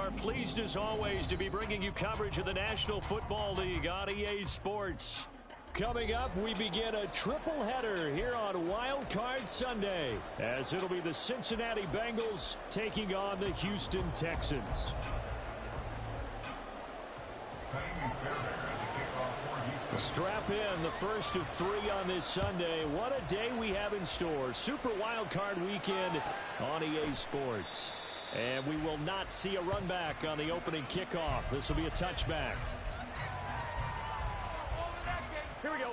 are pleased as always to be bringing you coverage of the National Football League on EA Sports. Coming up, we begin a triple header here on Wild Card Sunday, as it'll be the Cincinnati Bengals taking on the Houston Texans. Strap in, the first of 3 on this Sunday. What a day we have in store. Super Wild Card Weekend on EA Sports. And we will not see a run back on the opening kickoff. This will be a touchback. Here we go.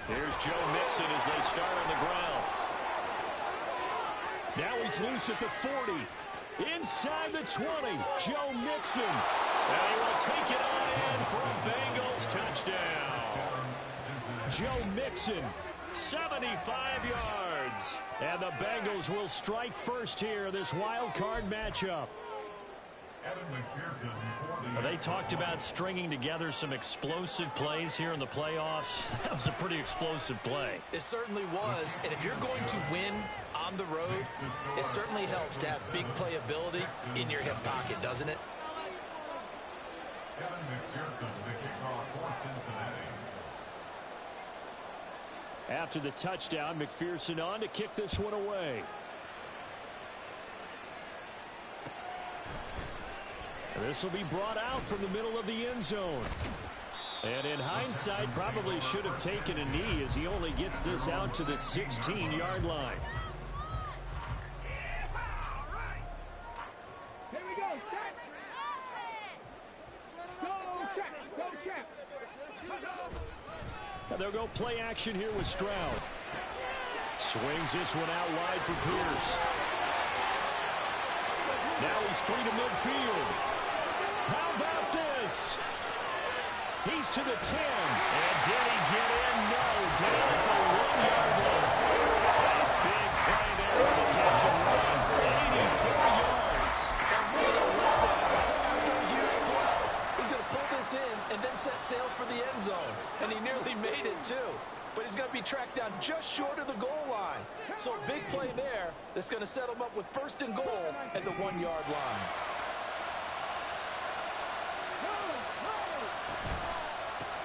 Here's Joe Mixon as they start on the ground. Now he's loose at the 40. Inside the 20. Joe Mixon. And he will take it on in for a Bengals touchdown. Joe Mixon, 75 yards. And the Bengals will strike first here, this wild card matchup. They talked about stringing together some explosive plays here in the playoffs. That was a pretty explosive play. It certainly was. And if you're going to win on the road, it certainly helps to have big playability in your hip pocket, doesn't it? After the touchdown, McPherson on to kick this one away. This will be brought out from the middle of the end zone. And in hindsight, probably should have taken a knee as he only gets this out to the 16-yard line. Here we go. And they'll go play action here with Stroud. Swings this one out wide for Pierce. Now he's free to midfield. How about this? He's to the 10. And did he get in? No. Down at the 1-yard line. A big play there on the catch and run. 84 yards. And what a letdown after a huge play. He's going to pull this in and then set sail for the end zone. And he nearly made it, too. But he's going to be tracked down just short of the goal line. So a big play there that's going to set him up with first and goal at the 1-yard line.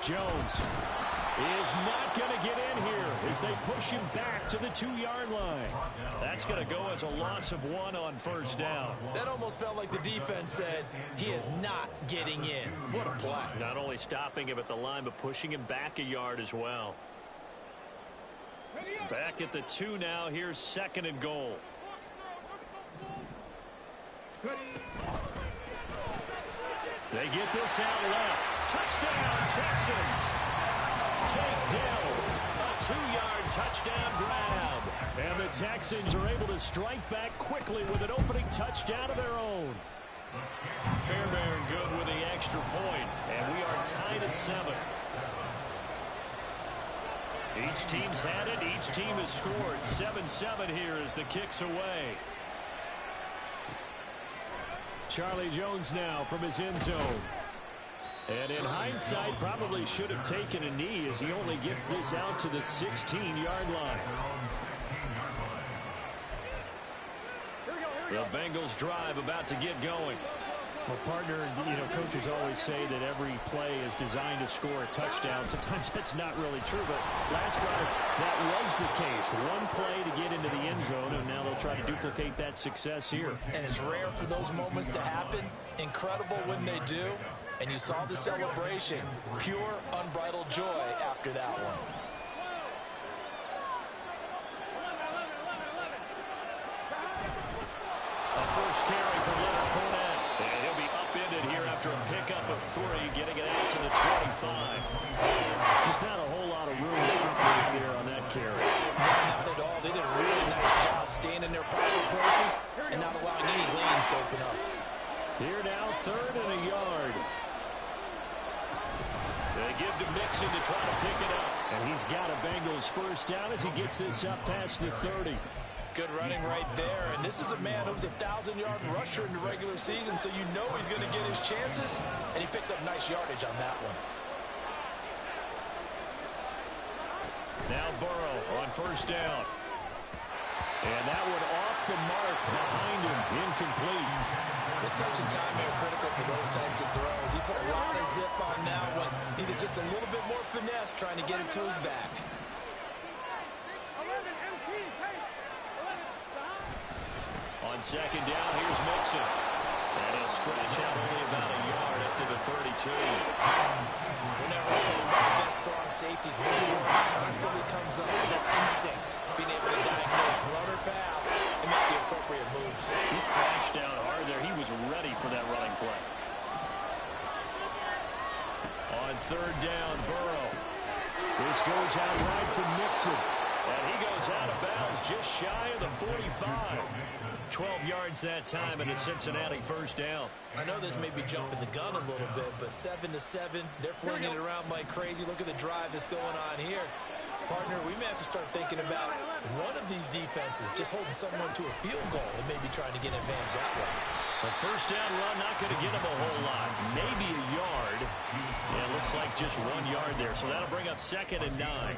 Jones is not going to get in here as they push him back to the 2-yard line. That's going to go as a loss of 1 on first down. That almost felt like the defense said he is not getting in. What a play. Not only stopping him at the line, but pushing him back a yard as well. Back at the 2 now. Here's second and goal. They get this out left. Touchdown, Texans. Take down. A 2-yard touchdown grab. And the Texans are able to strike back quickly with an opening touchdown of their own. Fairbairn good with the extra point. And we are tied at 7. Each team's had it. Each team has scored. 7-7 here as the kick's away. Charlie Jones now from his end zone. And in hindsight, probably should have taken a knee as he only gets this out to the 16-yard line. The Bengals drive about to get going. Well, partner, coaches always say that every play is designed to score a touchdown. Sometimes that's not really true, but last time that was the case. One play to get into the end zone, and now they'll try to duplicate that success here. And it's rare for those moments to happen. Incredible when they do. And you saw the celebration. Pure, unbridled joy after that one. A first carry for Leonard Fournette. And he'll be upended here after a pickup of 3, getting it out to the 25. Just not a whole lot of room to operate there on that carry. Not at all. They did a really nice job staying in their proper places and not allowing any lanes to open up. Here now, 3rd and a yard. They give to Mixon to try to pick it up. And he's got a Bengals first down as he gets this up past the 30. Good running right there. And this is a man who's a 1,000-yard rusher in the regular season, so you know he's going to get his chances. And he picks up nice yardage on that one. Now Burrow on first down. And that one off the mark behind him. Incomplete. The touch and time are critical for those types of throws. He put a lot of zip on that one. Needed just a little bit more finesse trying to get it to his back. On second down, here's Mixon. And he'll stretch out only about a yard up to the 32. Whenever I talk about the best strong safeties, one word constantly comes up, and that's instincts. Being able to diagnose run or pass and make the appropriate moves. He crashed down hard there. He was ready for that running play. On third down, Burrow. This goes out right for Mixon. And he goes out of bounds just shy of the 45. 12 yards that time and a Cincinnati first down. I know this may be jumping the gun a little bit, but 7-7, they're flinging it around like crazy. Look at the drive that's going on here. Partner, we may have to start thinking about one of these defenses just holding someone to a field goal and maybe trying to get an advantage that way. A first down run, not going to get him a whole lot. Maybe a yard. Yeah, it looks like just 1 yard there, so that'll bring up 2nd and 9.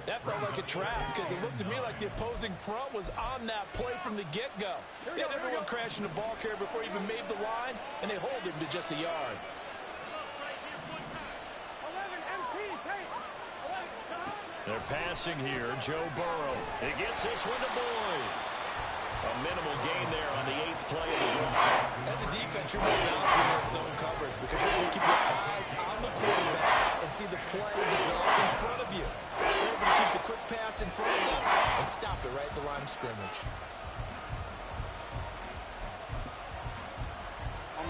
That felt like a trap because it looked to me like the opposing front was on that play from the get-go. They had everyone crashing the ball carrier before he even made the line, and they hold him to just a yard. They're passing here. Joe Burrow. He gets this one to Boyd. A minimal gain there on the 8th play of the drive. As a defense, you're more bound to your zone coverage because you're going to keep your eyes on the quarterback and see the play develop in front of you. You're able to keep the quick pass in front of them and stop it right at the line of scrimmage.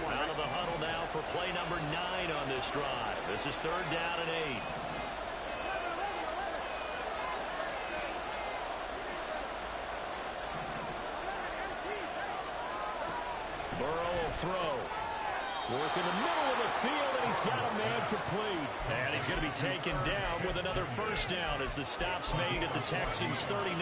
Out of the huddle now for play number 9 on this drive. This is 3rd down and 8. Burrow will throw. Work in the middle of the field, and he's got a man complete. And he's going to be taken down with another first down as the stop's made at the Texans' 39.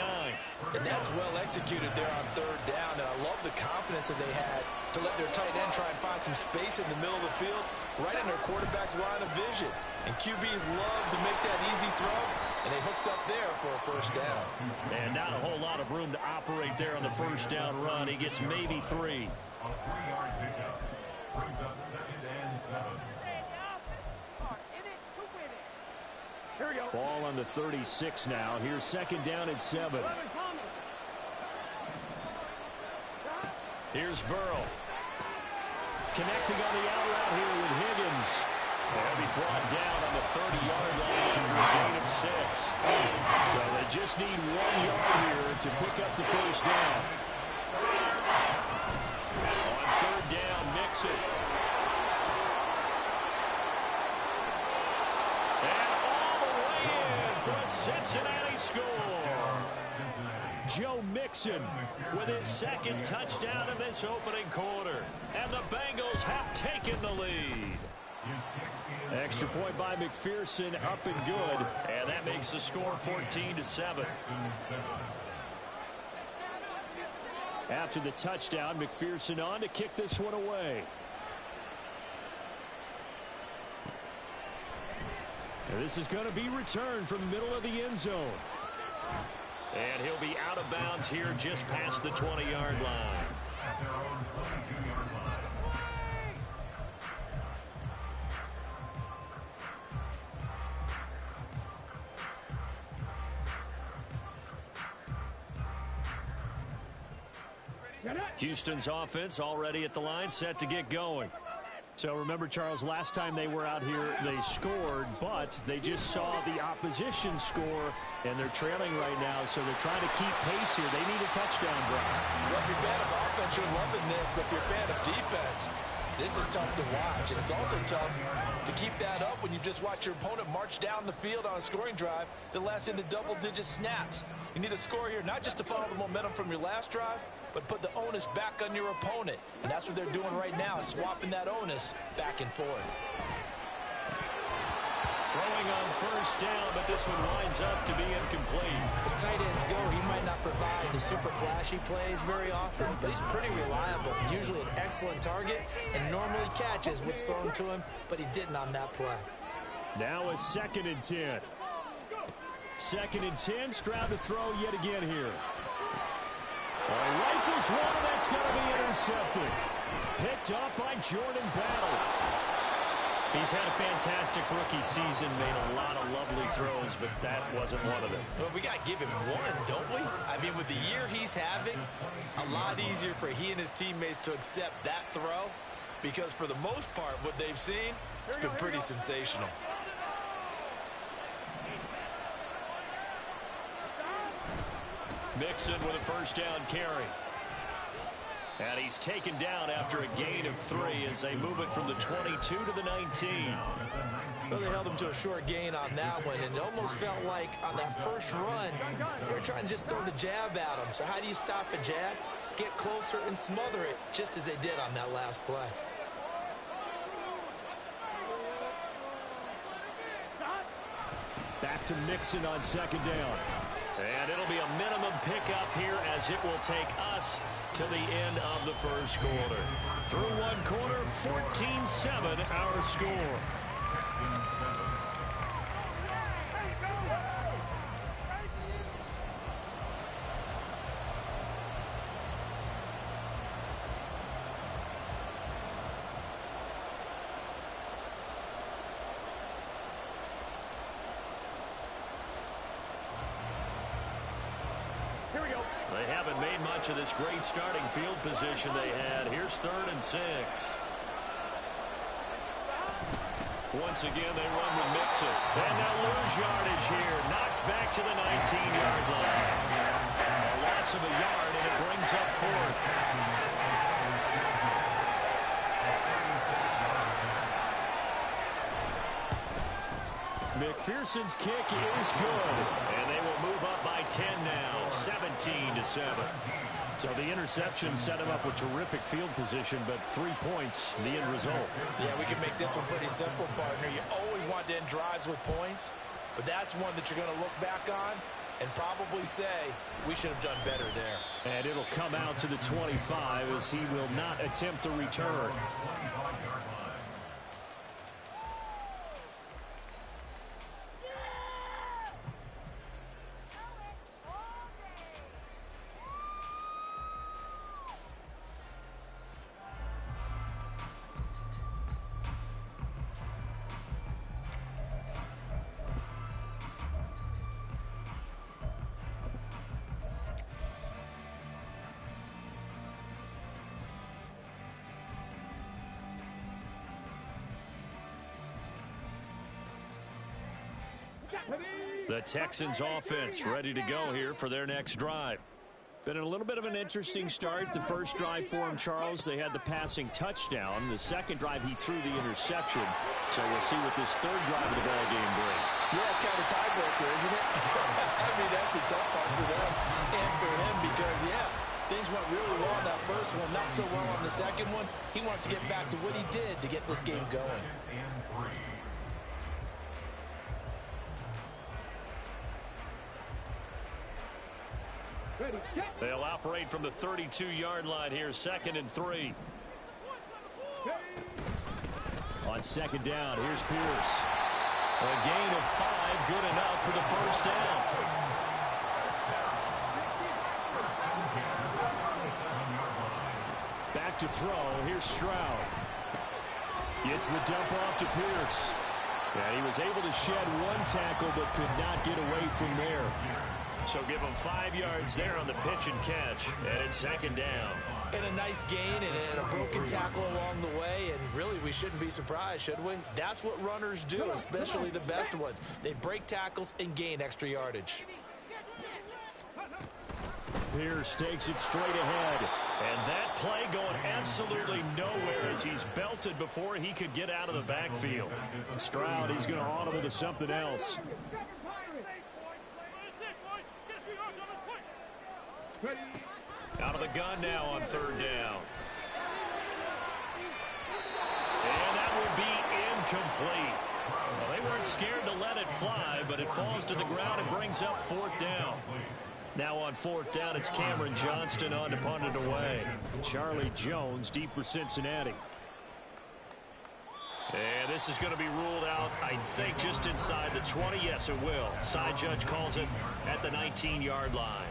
And that's well executed there on 3rd down. And I love the confidence that they had to let their tight end try and find some space in the middle of the field, right in their quarterback's line of vision. And QBs love to make that easy throw, and they hooked up there for a first down. And not a whole lot of room to operate there on the first down run. He gets maybe 3. A 3-yard pickup brings up 2nd and 7. Here we go. Ball on the 36 now. Here's 2nd down and 7. Here's Burrow. Connecting on the out route here with Higgins. He'll be brought down on the 30-yard line after a gain of 6. So they just need 1 yard here to pick up the first down. On 3rd down, Mixon. And all the way in for a Cincinnati score. Joe Mixon with his 2nd touchdown in this opening quarter. And the Bengals have taken the lead. Extra point by McPherson, up and good. And that makes the score 14-7. After the touchdown, McPherson on to kick this one away. And this is going to be returned from the middle of the end zone. And he'll be out of bounds here just past the 20-yard line. At their own 22-yard line. Houston's offense already at the line, set to get going. So remember, Charles, last time they were out here, they scored, but they just saw the opposition score, and they're trailing right now, so they're trying to keep pace here. They need a touchdown drive. Well, if you're a fan of offense, you're loving this, but if you're a fan of defense, this is tough to watch, and it's also tough to keep that up when you just watch your opponent march down the field on a scoring drive that lasts into double-digit snaps. You need a score here, not just to follow the momentum from your last drive, but put the onus back on your opponent. And that's what they're doing right now, is swapping that onus back and forth. Throwing on first down, but this one winds up to be incomplete. As tight ends go, he might not provide the super flashy plays very often, but he's pretty reliable. Usually an excellent target and normally catches what's thrown to him, but he didn't on that play. Now a 2nd and 10. 2nd and 10. Stroud to throw yet again here. Rifles one, and that's going to be intercepted. Picked up by Jordan Battle. He's had a fantastic rookie season, made a lot of lovely throws, but that wasn't one of them. Well, we got to give him one, don't we? I mean, with the year he's having, a lot easier for he and his teammates to accept that throw, because for the most part, what they've seen, it's been pretty sensational. Mixon with a 1st down carry. And he's taken down after a gain of 3 as they move it from the 22 to the 19. Well, they held him to a short gain on that one, and it almost felt like on that first run, they were trying to just throw the jab at him. So how do you stop a jab? Get closer and smother it, just as they did on that last play. Back to Mixon on 2nd down. And it'll be a minimum pickup here as it will take us to the end of the 1st quarter. Through 1 quarter, 14-7 our score. They haven't made much of this great starting field position they had. Here's 3rd and 6. Once again, they run with Mixon. And they'll lose yardage here. Knocked back to the 19-yard line. A loss of a yard, and it brings up 4th. McPherson's kick is good, and they will move up by 10 now, 17-7. So the interception set him up with terrific field position, but 3 points, the end result. Yeah, we can make this one pretty simple, partner. You always want to end drives with points, but that's one that you're going to look back on and probably say, we should have done better there. And it'll come out to the 25 as he will not attempt a return. The Texans offense ready to go here for their next drive. Been a little bit of an interesting start. The first drive for him, Charles, they had the passing touchdown. The second drive, he threw the interception. So we'll see what this 3rd drive of the ball game brings. Yeah, it's kind of a tiebreaker, isn't it? I mean, that's the tough part for them and for him because, yeah, things went really well on that first one, not so well on the second one. He wants to get back to what he did to get this game going. They'll operate from the 32-yard line here, 2nd and 3. On 2nd down, here's Pierce. A gain of 5, good enough for the 1st down. Back to throw, here's Stroud. Gets the dump off to Pierce. And he was able to shed 1 tackle but could not get away from there. So give him 5 yards there on the pitch and catch. And it's 2nd down. And a nice gain and a broken tackle along the way. And really, we shouldn't be surprised, should we? That's what runners do, especially the best ones. They break tackles and gain extra yardage. Pierce takes it straight ahead. And that play going absolutely nowhere as he's belted before he could get out of the backfield. Stroud, he's going to audible to something else. Out of the gun now on 3rd down. And that will be incomplete. Well, they weren't scared to let it fly, but it falls to the ground and brings up 4th down. Now on 4th down, it's Cameron Johnston on to punt it away. Charlie Jones deep for Cincinnati. And this is going to be ruled out, I think, just inside the 20. Yes, it will. Side judge calls it at the 19-yard line.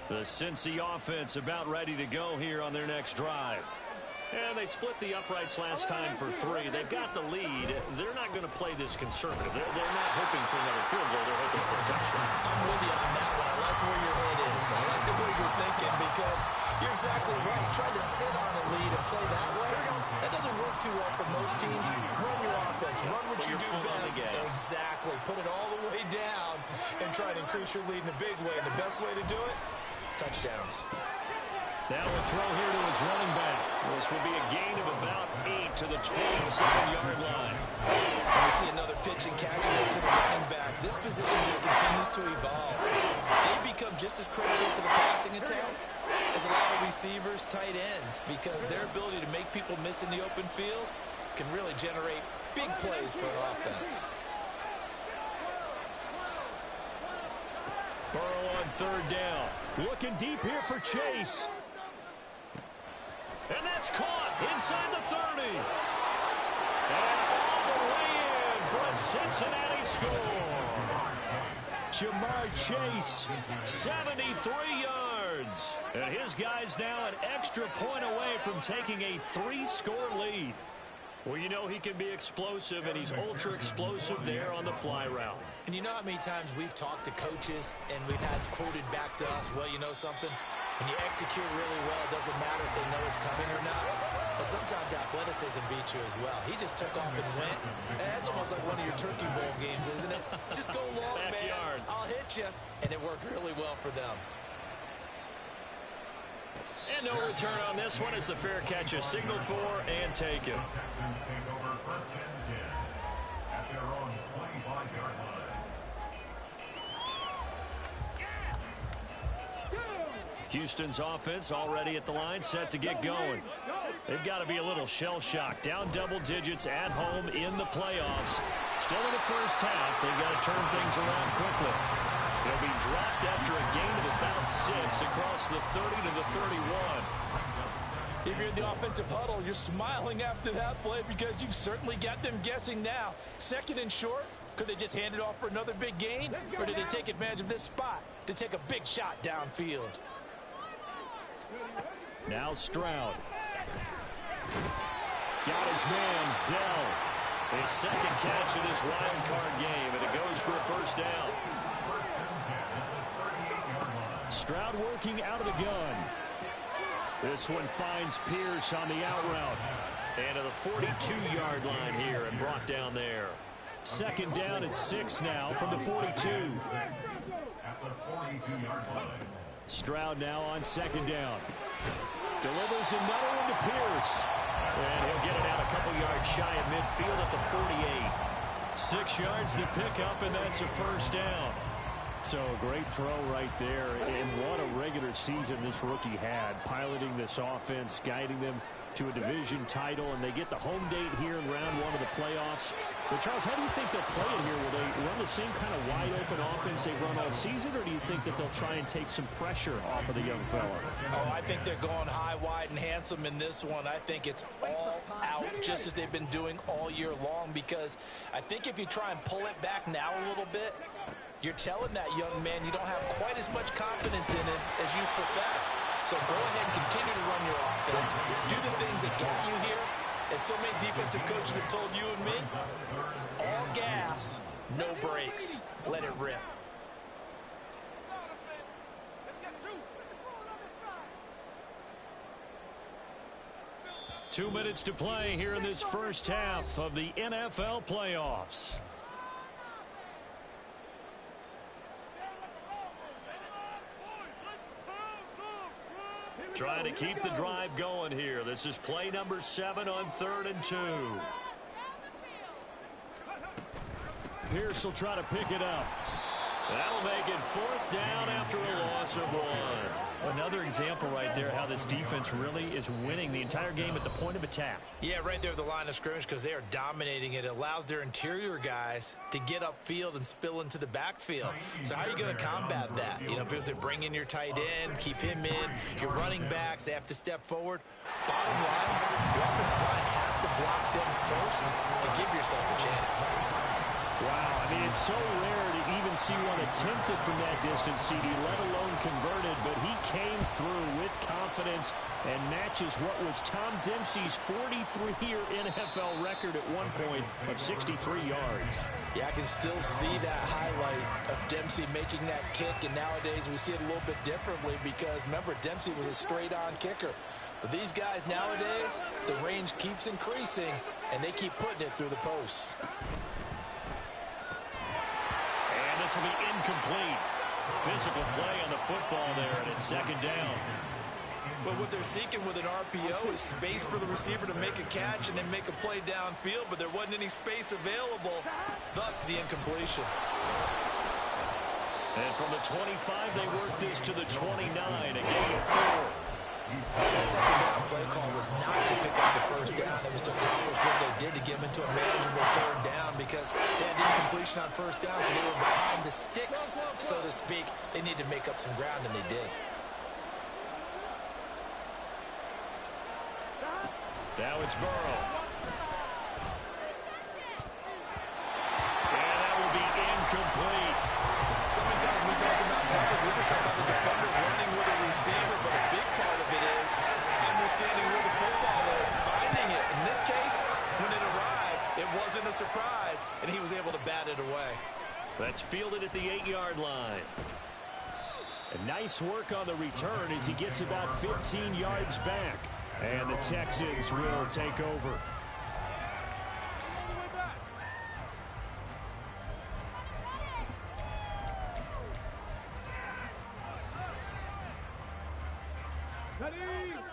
The Cincy offense about ready to go here on their next drive. And they split the uprights last time for 3. They've got the lead. They're not going to play this conservative. They're not hoping for another field goal. They're hoping for a touchdown. I'm with you on that one. I like where your head is. I like the way you're thinking because you're exactly right. Trying to sit on a lead and play that way, that doesn't work too well for most teams. Run your offense. Run what you do best. Exactly. Put it all the way down and try to increase your lead in a big way. And the best way to do it, touchdowns. Now we'll throw here to his running back. This will be a gain of about 8 to the 27-yard line. And we see another pitch and catch there to the running back. This position just continues to evolve. They become just as critical to the passing attack as a lot of receivers, tight ends, because their ability to make people miss in the open field can really generate big plays for an offense. Burrow on 3rd down. Looking deep here for Chase. And that's caught inside the 30. And all the way in for a Cincinnati score. Jamar Chase, 73 yards. And his guy's now an extra point away from taking a 3-score lead. Well, you know he can be explosive, and he's ultra-explosive there on the fly route. And you know how many times we've talked to coaches, and we've had quoted back to us, well, you know something? When you execute really well, it doesn't matter if they know it's coming or not. But sometimes athleticism beats you as well. He just took off and went. And that's almost like one of your Turkey Bowl games, isn't it? Just go long, Backyard. man. I'll hit you. And it worked really well for them. And no return on this one as the fair catch is signaled for and taken. Texans take over 1st and 10 at their own 25-yard line. Houston's offense already at the line, set to get going. They've got to be a little shell-shocked. Down double digits at home in the playoffs. Still in the first half. They've got to turn things around quickly. They'll be dropped after a gain of about 6 across the 30 to the 31. If you're in the offensive huddle, you're smiling after that play because you've certainly got them guessing now. 2nd and short, could they just hand it off for another big gain? Or did they take advantage of this spot to take a big shot downfield? Now Stroud. Got his man, Dell. His 2nd catch of this wild card game, and it goes for a 1st down. Stroud working out of the gun. This one finds Pierce on the out route. And to the 42-yard line here and brought down there. 2nd down at 6 now from the 42. At the 42-yard line. Stroud now on 2nd down. Delivers another one to Pierce. And he'll get it out a couple yards shy of midfield at the 48. 6 yards the pickup, and that's a 1st down. So great throw right there. And what a regular season this rookie had, piloting this offense, guiding them to a division title, and they get the home date here in round 1 of the playoffs. But Charles, how do you think they'll play it here? Will they run the same kind of wide-open offense they've run all season, or do you think that they'll try and take some pressure off of the young fella? Oh, I think they're going high, wide, and handsome in this one. I think it's all out, just as they've been doing all year long, because I think if you try and pull it back now a little bit, you're telling that young man you don't have quite as much confidence in it as you professed. So go ahead and continue to run your offense. Do the things that got you here. As so many defensive coaches have told you and me, all gas, no brakes. Let it rip. 2 minutes to play here in this first half of the NFL playoffs. Trying to keep the drive going here. This is play number 7 on 3rd and 2. Pierce will try to pick it up. That'll make it 4th down after a loss of 1. Another example right there how this defense really is winning the entire game at the point of attack. Yeah, right there at the line of scrimmage because they are dominating it. It allows their interior guys to get upfield and spill into the backfield. So how are you going to combat that? You know, if you bring in your tight end, keep him in, your running backs, they have to step forward. Bottom line, your offensive line has to block them first to give yourself a chance. Wow, I mean, it's so rare to even see one attempted from that distance, CD, let alone converted, but he came through with confidence and matches what was Tom Dempsey's 43-year NFL record at one point of 63 yards. Yeah, I can still see that highlight of Dempsey making that kick, and nowadays we see it a little bit differently because, remember, Dempsey was a straight-on kicker. But these guys nowadays, the range keeps increasing, and they keep putting it through the posts. This will be incomplete. Physical play on the football there, and it's second down. But what they're seeking with an RPO is space for the receiver to make a catch and then make a play downfield, but there wasn't any space available, thus the incompletion. And from the 25, they work this to the 29, a gain of 4. The second down play call was not to pick up the first down. It was to accomplish what they did to get them into a manageable third down because they had incompletion on first down, so they were behind the sticks, so to speak. They needed to make up some ground, and they did. Now it's Burrow. And that will be incomplete. Sometimes we talk about coverage, we just talk about the defender running with a receiver, but a big part of it is understanding where the football is, finding it. In this case, when it arrived, it wasn't a surprise, and he was able to bat it away. That's fielded at the 8-yard line. And nice work on the return as he gets about 15 yards back. And the Texans will take over.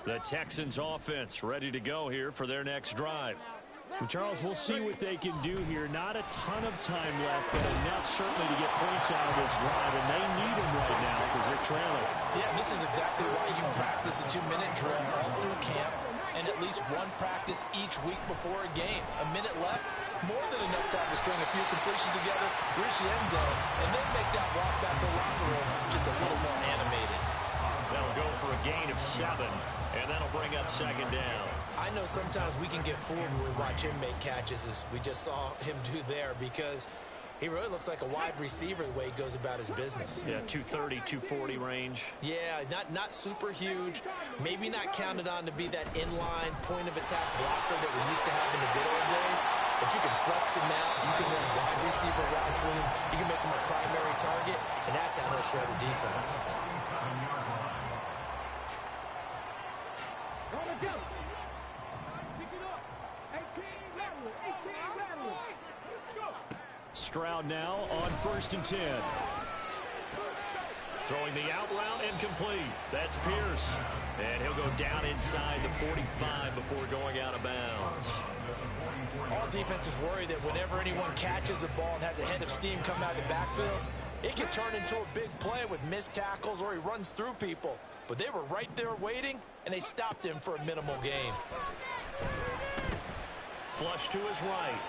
The Texans offense ready to go here for their next drive. Well, Charles, we'll see what they can do here. Not a ton of time left, but enough certainly to get points out of this drive, and they need them right now because they're trailing. Yeah, this is exactly why you practice a 2-minute drill all through camp and at least one practice each week before a game. A minute left, more than enough time to string a few completions together, reach the end zone, and then make that walk back to the locker room just a little more animated. That'll go for a gain of 7, and that'll bring up second down. I know sometimes we can get fooled when we watch him make catches, as we just saw him do there, because he really looks like a wide receiver the way he goes about his business. Yeah, 230, 240 range. Yeah, not super huge. Maybe not counted on to be that inline point-of-attack blocker that we used to have in the good old days. But you can flex him out. You can run wide receiver routes with him. You can make him a primary target, and that's how he'll shred a defense. Stroud now on 1st and 10. Throwing the out route incomplete. That's Pierce. And he'll go down inside the 45 before going out of bounds. All defenses worry that whenever anyone catches the ball and has a head of steam coming out of the backfield, it can turn into a big play with missed tackles or he runs through people. But they were right there waiting, and they stopped him for a minimal gain. Flush to his right.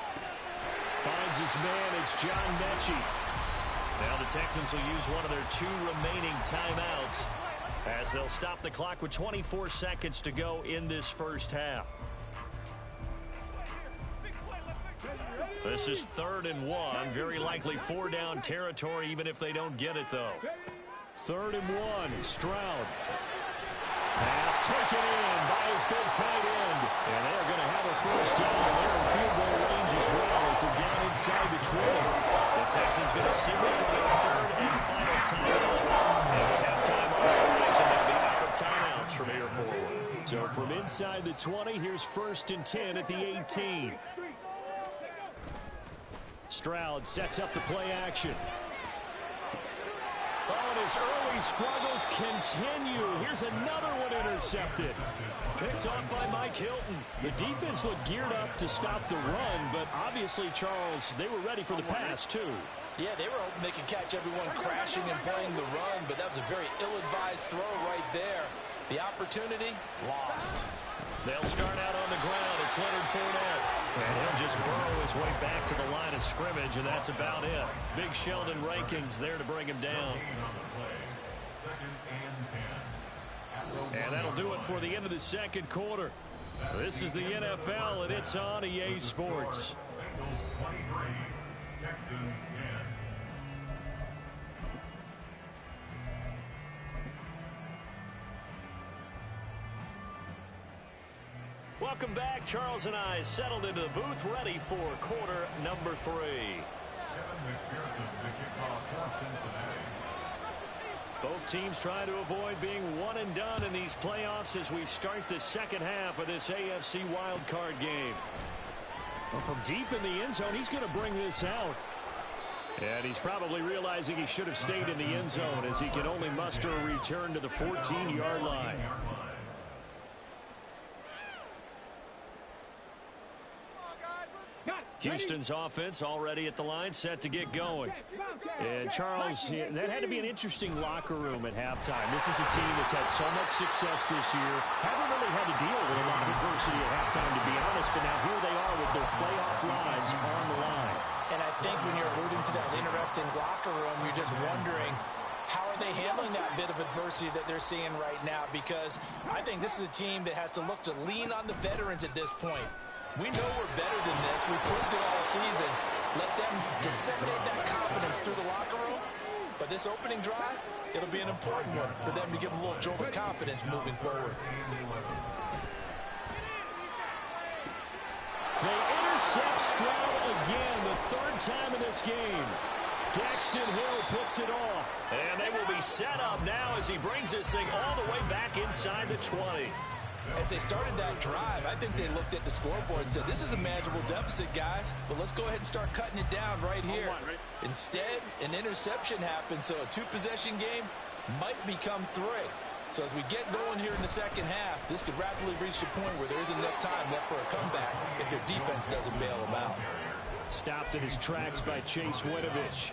Finds his man. It's John Mechie. Now the Texans will use one of their 2 remaining timeouts as they'll stop the clock with 24 seconds to go in this first half. This is 3rd and 1. Very likely 4-down territory even if they don't get it, though. 3rd and 1. Stroud. Pass taken in by his big tight end. And they're going to have a first down. They're in field goal range as well. It's a down inside the 20. The Texans going to signal for their 3rd and final timeout. And they have time on the horizon. They'll be out of timeouts from here forward. So from inside the 20, here's 1st and 10 at the 18. Stroud sets up the play action. Oh, and his early struggles continue. Here's another one intercepted. Picked off by Mike Hilton. The defense looked geared up to stop the run, but obviously, Charles, they were ready for the pass, too. Yeah, they were hoping they could catch everyone crashing and playing the run, but that was a very ill-advised throw right there. The opportunity, lost. They'll start out on the ground. It's Leonard Fournette. And he'll just burrow his way back to the line of scrimmage, and that's about it. Big Sheldon Rankins there to bring him down. And that'll do it for the end of the second quarter. This is the NFL, and it's on EA Sports. Bengals 23, Texans 10. Welcome back. Charles and I settled into the booth, ready for quarter number 3. Kevin McPherson, the kickoff for Cincinnati. Both teams trying to avoid being one and done in these playoffs as we start the second half of this AFC wildcard game. Well, from deep in the end zone, he's going to bring this out. And he's probably realizing he should have stayed in the end zone as he can only muster a return to the 14-yard line. Houston's offense already at the line, set to get going. And Charles, that had to be an interesting locker room at halftime. This is a team that's had so much success this year. Haven't really had to deal with a lot of adversity at halftime, to be honest, but now here they are with their playoff lives on the line. And I think when you're alluding to that interesting locker room, you're just wondering, how are they handling that bit of adversity that they're seeing right now? Because I think this is a team that has to look to lean on the veterans at this point. We know we're better than this. We proved it all season. Let them disseminate that confidence through the locker room. But this opening drive, it'll be an important one for them to give them a little jolt of confidence moving forward. They intercept Stroud again, the third time in this game. Daxton Hill picks it off. And they will be set up now as he brings this thing all the way back inside the 20. As they started that drive, I think they looked at the scoreboard and said, this is a manageable deficit, guys, but let's go ahead and start cutting it down right here. Instead, an interception happened, so a two-possession game might become 3. So as we get going here in the second half, this could rapidly reach a point where there isn't enough time left for a comeback if your defense doesn't bail them out. Stopped in his tracks by Chase Winovich.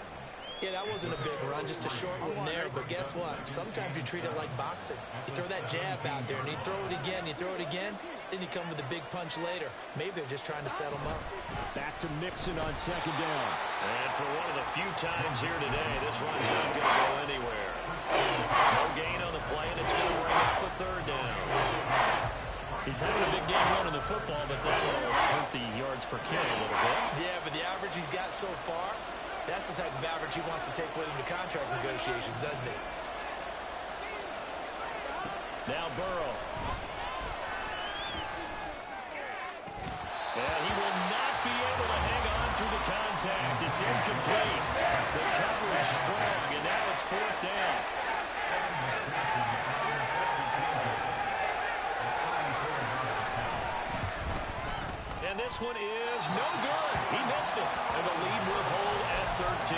Yeah, that wasn't a big run, just a short one there. But guess what? Sometimes you treat it like boxing. You throw that jab out there, and you throw it again, then you come with a big punch later. Maybe they're just trying to set them up. Back to Mixon on second down. And for one of the few times here today, this run's not going to go anywhere. No gain on the play, and it's going to bring up a third down. He's having a big game running the football, but that will hurt the yards per carry a little bit. Yeah, but the average he's got so far, that's the type of average he wants to take with him to contract negotiations, doesn't he? Now Burrow. And he will not be able to hang on through the contact. It's incomplete. The coverage strong, and now it's 4th down. And this one is no good. He missed it. And the lead will hold at 13.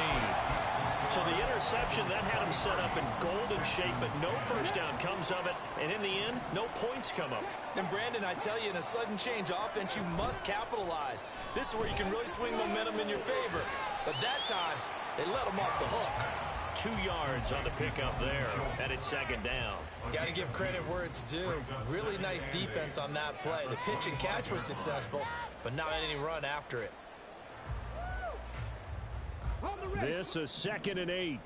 So the interception, that had him set up in golden shape, but no first down comes of it. And in the end, no points come up. And Brandon, I tell you, in a sudden change offense, you must capitalize. This is where you can really swing momentum in your favor. But that time, they let him off the hook. 2 yards on the pickup there, and it's 2nd down. Got to give credit where it's due. Really nice defense on that play. The pitch and catch was successful, but not any run after it. This is 2nd and 8.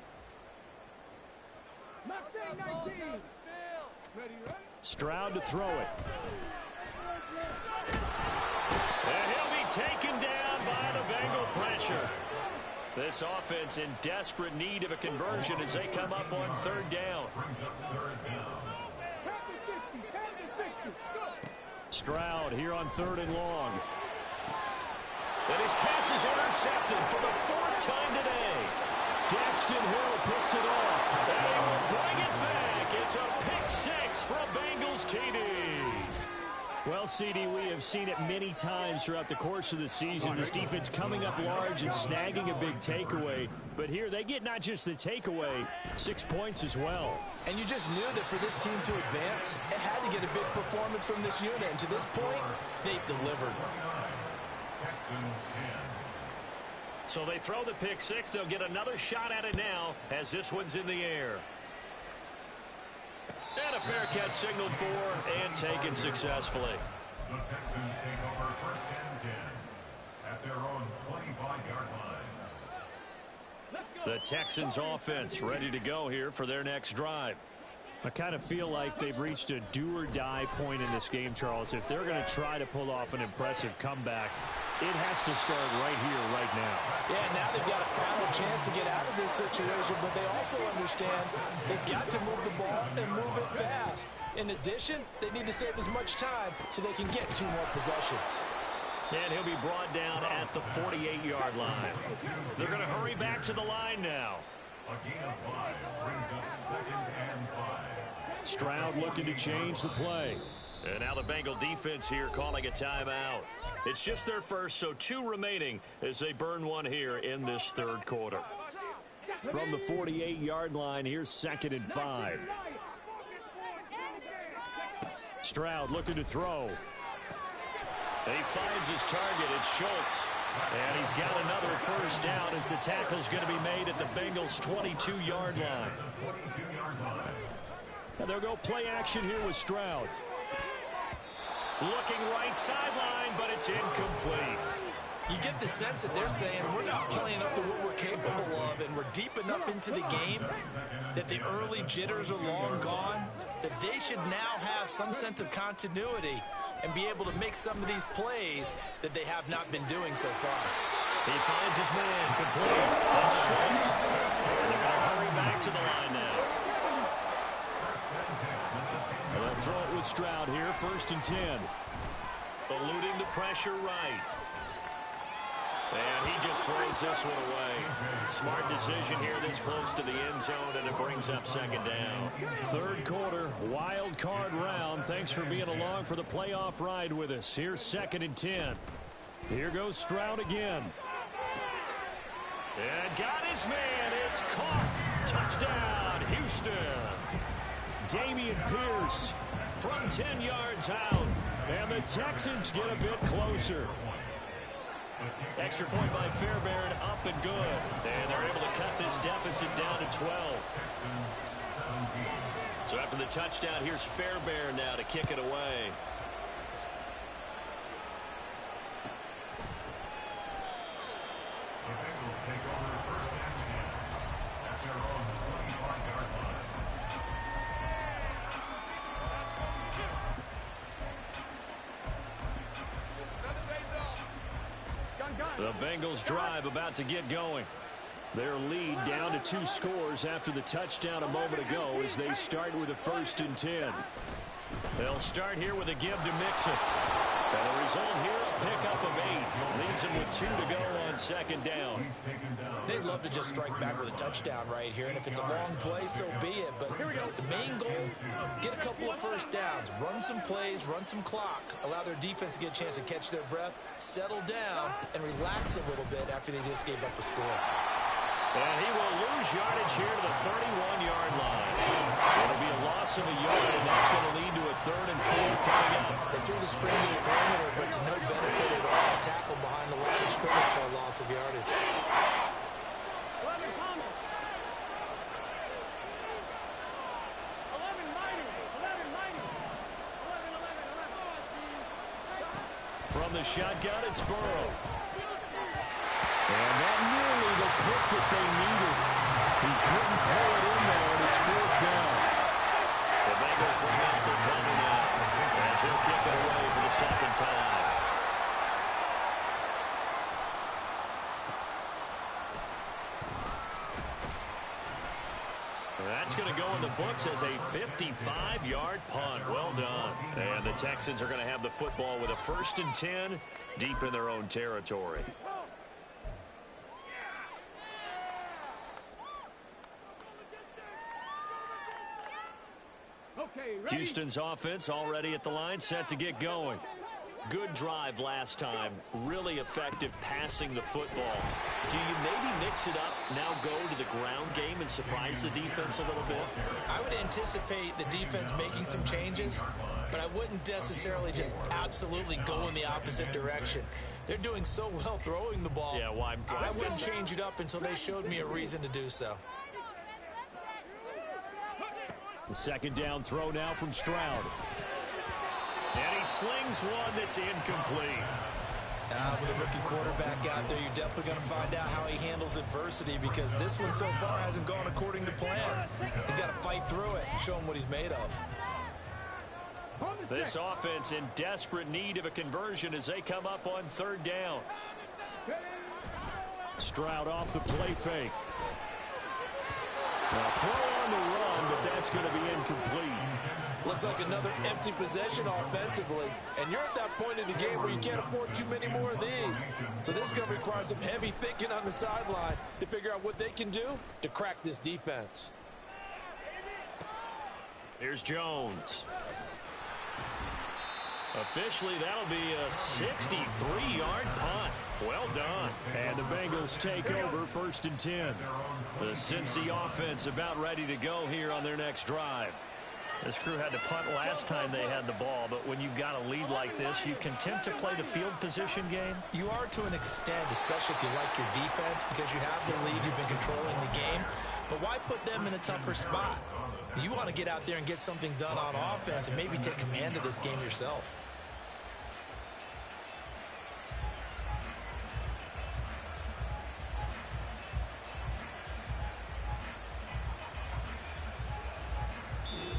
Stroud to throw it. And he'll be taken down by the Bengal pressure. This offense in desperate need of a conversion as they come up on 3rd down. Stroud here on 3rd and long. And his pass is intercepted for the 4th time today. Daxton Hill picks it off. They will bring it back. It's a pick 6 from Bengals TD. Well, CD, we have seen it many times throughout the course of the season. This defense coming up large and snagging a big takeaway. But here they get not just the takeaway, 6 points as well. And you just knew that for this team to advance, it had to get a big performance from this unit. And to this point, they've delivered. So they throw the pick six. They'll get another shot at it now as this one's in the air. And a fair catch signaled for and taken successfully. The Texans take over first and 10 at their own 25-yard line. The Texans offense ready to go here for their next drive. I kind of feel like they've reached a do-or-die point in this game, Charles. If they're going to try to pull off an impressive comeback, it has to start right here, right now. Yeah, now they've got a final chance to get out of this situation, but they also understand they've got to move the ball and move it fast. In addition, they need to save as much time so they can get 2 more possessions. And he'll be brought down at the 48-yard line. They're going to hurry back to the line now. A gain of 5 brings up 2nd and 5. Stroud looking to change the play. And now the Bengal defense here calling a timeout. It's just their first, so 2 remaining as they burn one here in this third quarter. From the 48-yard line, here's 2nd and 5. Stroud looking to throw. He finds his target. It's Schultz. And he's got another first down as the tackle's going to be made at the Bengals' 22-yard line. And they'll go play action here with Stroud. Looking right sideline, but it's incomplete. You get the sense that they're saying we're not playing up to what we're capable of, and we're deep enough into the game that the early jitters are long gone, that they should now have some sense of continuity and be able to make some of these plays that they have not been doing so far. He finds his man complete. That's Schultz. And they're going to hurry back to the line now. They'll throw it with Stroud here, 1st and 10. Eluding the pressure right. And he just throws this one away. Smart decision here this close to the end zone, and it brings up 2nd down. Third quarter, wild card round. Thanks for being along for the playoff ride with us. Here's 2nd and 10. Here goes Stroud again. And got his man. It's caught. Touchdown, Houston. Dameon Pierce from 10 yards out. And the Texans get a bit closer. Extra point by Fairbairn, up and good. And they're able to cut this deficit down to 12. So after the touchdown, here's Fairbairn now to kick it away. The Bengals take over first and 10 at their own 25-yard line. The Bengals drive about to get going. Their lead down to 2 scores after the touchdown a moment ago as they start with a 1st and 10. They'll start here with a give to Mixon. And the result here, a pickup of 8. Leaves them with 2 to go on 2nd down. They'd love to just strike back with a touchdown right here, and if it's a long play, so be it. But the main goal, get a couple of first downs, run some plays, run some clock, allow their defense to get a chance to catch their breath, settle down, and relax a little bit after they just gave up a score. And he will lose yardage here to the 31-yard line. It'll be a loss of a yard, and that's going to lead to a 3rd and 4 coming up. They threw the screen to the perimeter, but to no benefit at all. Tackle behind the line of scrimmage for a loss of yardage. From the shotgun, it's Burrow. And that nearly the pick that they needed. He couldn't pull it in there, and it's 4th down. The Bengals bring out their punter now as he'll kick it away for the 2nd time. That's going to go in the books as a 55-yard punt. Well done. And the Texans are going to have the football with a 1st and 10 deep in their own territory. Houston's offense already at the line, set to get going. Good drive last time. Really effective passing the football. Do you maybe mix it up, now go to the ground game and surprise the defense a little bit? I would anticipate the defense making some changes, but I wouldn't necessarily just absolutely go in the opposite direction. They're doing so well throwing the ball. Yeah, why I wouldn't change it up until they showed me a reason to do so. The second down throw now from Stroud. And he slings one that's incomplete. With a rookie quarterback out there, you're definitely going to find out how he handles adversity, because this one so far hasn't gone according to plan. He's got to fight through it and show him what he's made of. This offense in desperate need of a conversion as they come up on third down. Stroud off the play fake. A throw on the run, but that's going to be incomplete. Looks like another empty possession offensively, and you're at that point in the game where you can't afford too many more of these. So this is going to require some heavy thinking on the sideline to figure out what they can do to crack this defense. Here's Jones. Officially, that'll be a 63-yard punt. Well done. And the Bengals take over 1st and 10. The Cincy offense about ready to go here on their next drive. This crew had to punt last time they had the ball, but when you've got a lead like this, you content to play the field position game? You are to an extent, especially if you like your defense, because you have the lead, you've been controlling the game. But why put them in a tougher spot? You want to get out there and get something done on offense and maybe take command of this game yourself.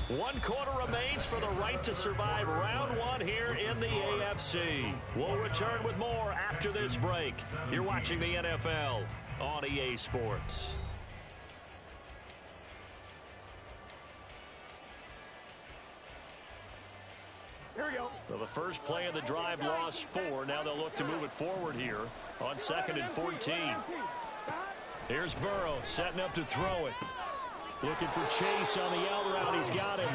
One quarter remains for the right to survive round one here in the AFC. We'll return with more after this break. You're watching the NFL on EA Sports. Here we go. So the first play of the drive lost 4. Now they'll look to move it forward here on 2nd and 14. Here's Burrow setting up to throw it. Looking for Chase on the out route. He's got him.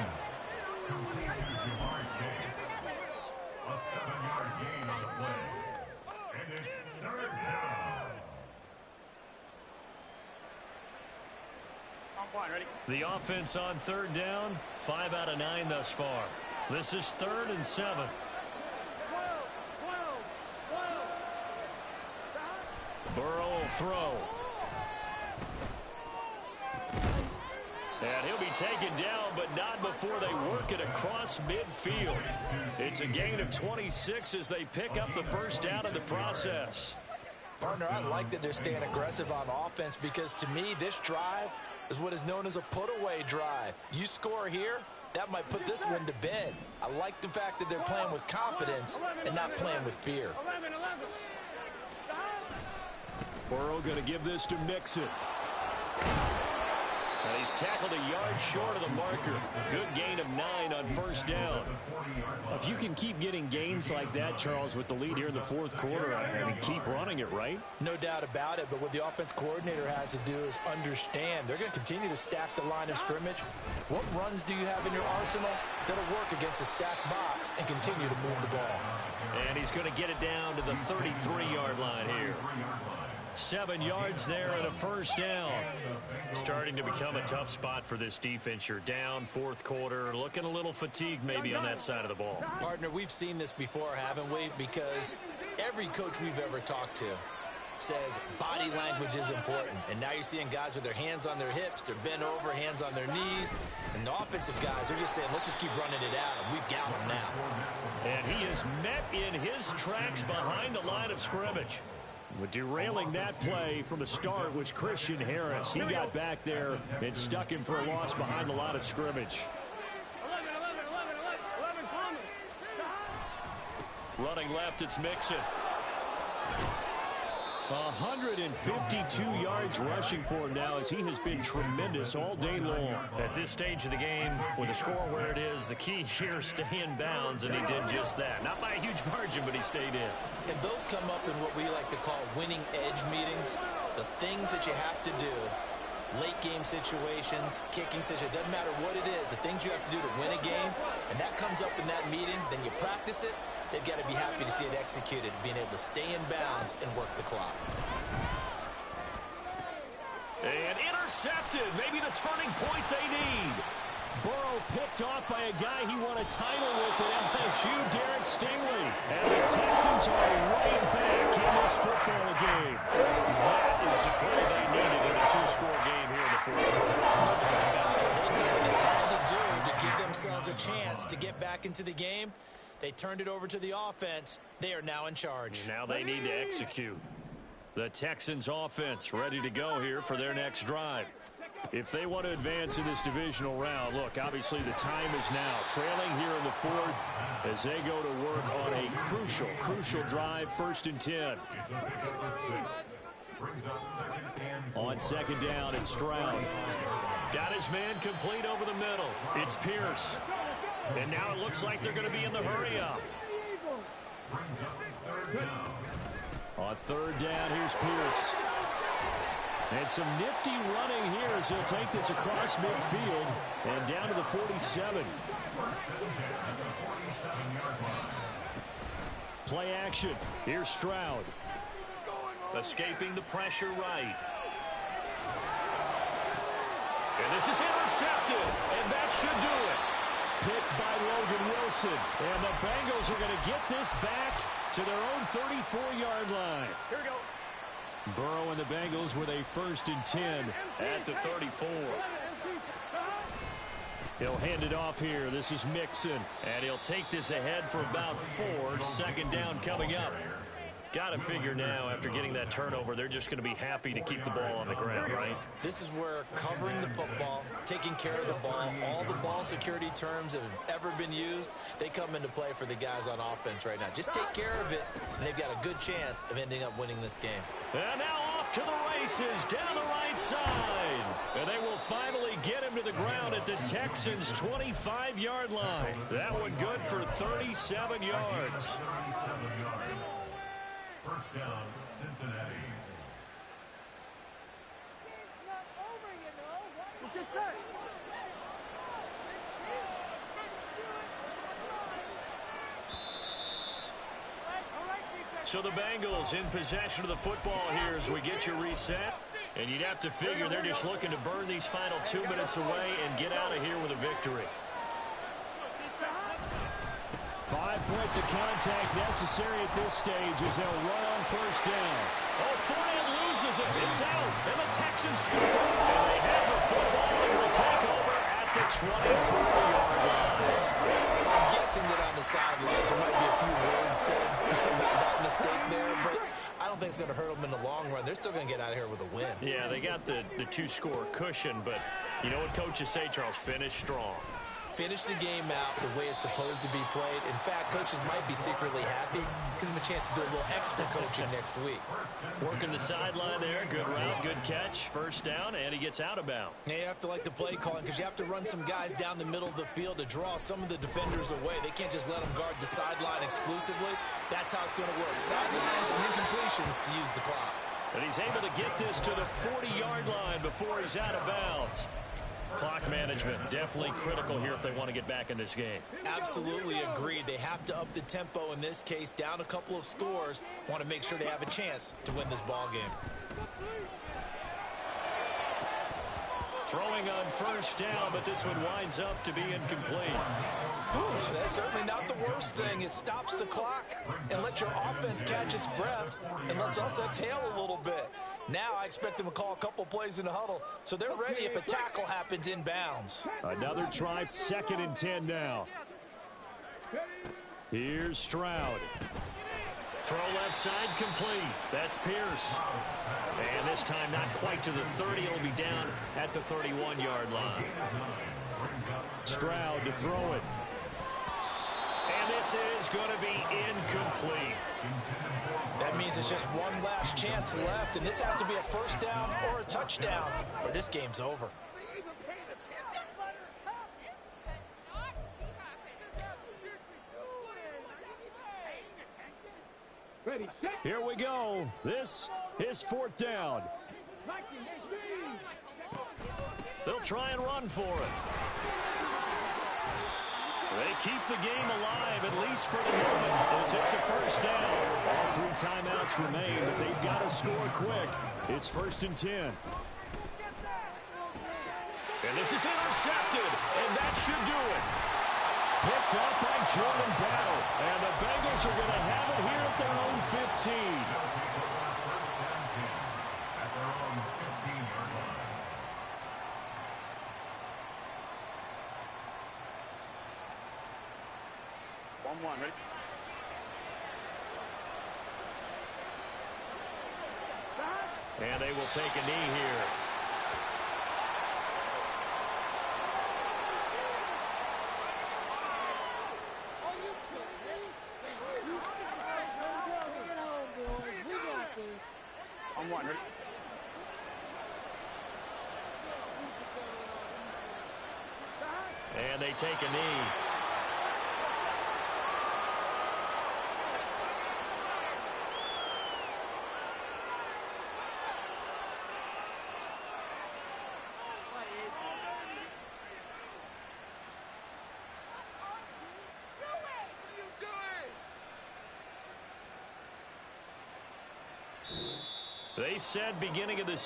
A 7-yard gain on the play. And it's 3rd down. Ready? The offense on 3rd down, 5 out of 9 thus far. This is 3rd and 7. Burrow will throw. And he'll be taken down, but not before they work it across midfield. It's a gain of 26 as they pick up the first down in the process. Partner, I like that they're staying aggressive on offense, because to me, this drive is what is known as a put-away drive. You score here, that might put this one to bed. I like the fact that they're playing with confidence and not playing with fear. Burrow going to give this to Mixon. And he's tackled a yard short of the marker. Good gain of 9 on 1st down. If you can keep getting gains like that, Charles, with the lead here in the 4th quarter, I mean, keep running it, right? No doubt about it, but what the offense coordinator has to do is understand they're going to continue to stack the line of scrimmage. What runs do you have in your arsenal that'll work against a stacked box and continue to move the ball? And he's going to get it down to the 33-yard line here. 7 yards there and a 1st down. Starting to become a tough spot for this defense. You're down 4th quarter, looking a little fatigued maybe on that side of the ball. Partner, we've seen this before, haven't we? Because every coach we've ever talked to says body language is important. And now you're seeing guys with their hands on their hips, they're bent over, hands on their knees. And the offensive guys are just saying, let's just keep running it at them. We've got them now. And he is met in his tracks behind the line of scrimmage. But derailing that play from the start was Christian Harris. He got back there and stuck him for a loss behind the line of scrimmage. 11. Running left, it's Mixon. 152 yards rushing for him now, as he has been tremendous all day long. At this stage of the game, with the score where it is, the key here is stay in bounds, and he did just that. Not by a huge margin, but he stayed in. And those come up in what we like to call winning edge meetings. The things that you have to do, late game situations, kicking situations, doesn't matter what it is, the things you have to do to win a game, and that comes up in that meeting, then you practice it, they've got to be happy to see it executed, being able to stay in bounds and work the clock. And intercepted. Maybe the turning point they need. Burrow picked off by a guy he won a title with at LSU, Derek Stingley. And the Texans are right back in this football game. That is the play they needed in a two-score game here in the fourth quarter. No doubt about it. They did what they had to do to give themselves a chance to get back into the game. They turned it over to the offense. They are now in charge. Now they need to execute. The Texans offense ready to go here for their next drive. If they want to advance in this divisional round, look, obviously the time is now. Trailing here in the fourth as they go to work on a crucial drive, 1st and 10. On 2nd down, it's Stroud. Got his man complete over the middle. It's Pierce. And now it looks like they're going to be in the hurry-up. On 3rd down, here's Pierce. And some nifty running here as he'll take this across midfield and down to the 47. Play action. Here's Stroud. Escaping the pressure right. And this is intercepted. And that should do it. Picked by Logan Wilson. And the Bengals are going to get this back to their own 34-yard line. Here we go. Burrow and the Bengals with a 1st and 10 at the 34. He'll hand it off here. This is Mixon. And he'll take this ahead for about 4. 2nd down coming up. Got to figure now, after getting that turnover, they're just going to be happy to keep the ball on the ground, right? This is where covering the football, taking care of the ball, all the ball security terms that have ever been used, they come into play for the guys on offense right now. Just take care of it, and they've got a good chance of ending up winning this game. And now off to the races, down the right side. And they will finally get him to the ground at the Texans' 25-yard line. That one good for 37 yards. 1st down, Cincinnati. It's not over, you know. It's just that. So the Bengals in possession of the football here as we get you reset. And you'd have to figure they're just looking to burn these final 2 minutes away and get out of here with a victory. 5 points of contact necessary at this stage as they'll run on 1st down. Oh, Fournette loses it. It's out. And the Texans score. And they have the football and will take over at the 24-yard line. I'm guessing that on the sidelines there might be a few words said about that mistake there, but I don't think it's going to hurt them in the long run. They're still going to get out of here with a win. Yeah, they got the 2-score cushion, but you know what coaches say, Charles? Finish strong. Finish the game out the way it's supposed to be played. In fact, coaches might be secretly happy. Gives them a chance to do a little extra coaching next week. Working the sideline there. Good route, good catch. 1st down, and he gets out of bounds. Yeah, you have to like the play calling because you have to run some guys down the middle of the field to draw some of the defenders away. They can't just let them guard the sideline exclusively. That's how it's going to work. Sidelines and incompletions to use the clock. And he's able to get this to the 40-yard line before he's out of bounds. Clock management definitely critical here if they want to get back in this game. Absolutely agreed. They have to up the tempo in this case, down a couple of scores. Want to make sure they have a chance to win this ball game. Throwing on 1st down, but this one winds up to be incomplete. That's certainly not the worst thing. It stops the clock and lets your offense catch its breath and lets us exhale a little bit. Now I expect them to call a couple plays in the huddle, so they're ready if a tackle happens in bounds. Another try, 2nd and 10 now. Here's Stroud. Throw left side complete. That's Pierce. And this time not quite to the 30. It'll be down at the 31-yard line. Stroud to throw it. And this is going to be incomplete. That means it's just one last chance left, and this has to be a 1st down or a touchdown, or this game's over. Here we go. This is 4th down. They'll try and run for it. They keep the game alive, at least for the moment, as it's a first down. All 3 timeouts remain, but they've got to score quick. It's 1st and 10. And this is intercepted, and that should do it. Picked up by Jordan Battle, and the Bengals are going to have it here at their own 15. At their own 15-yard line. One, ready? And they will take a knee here. Are you kidding me? Bring it home, boys. We got this. On 1, ready? And they take a knee. They said beginning of the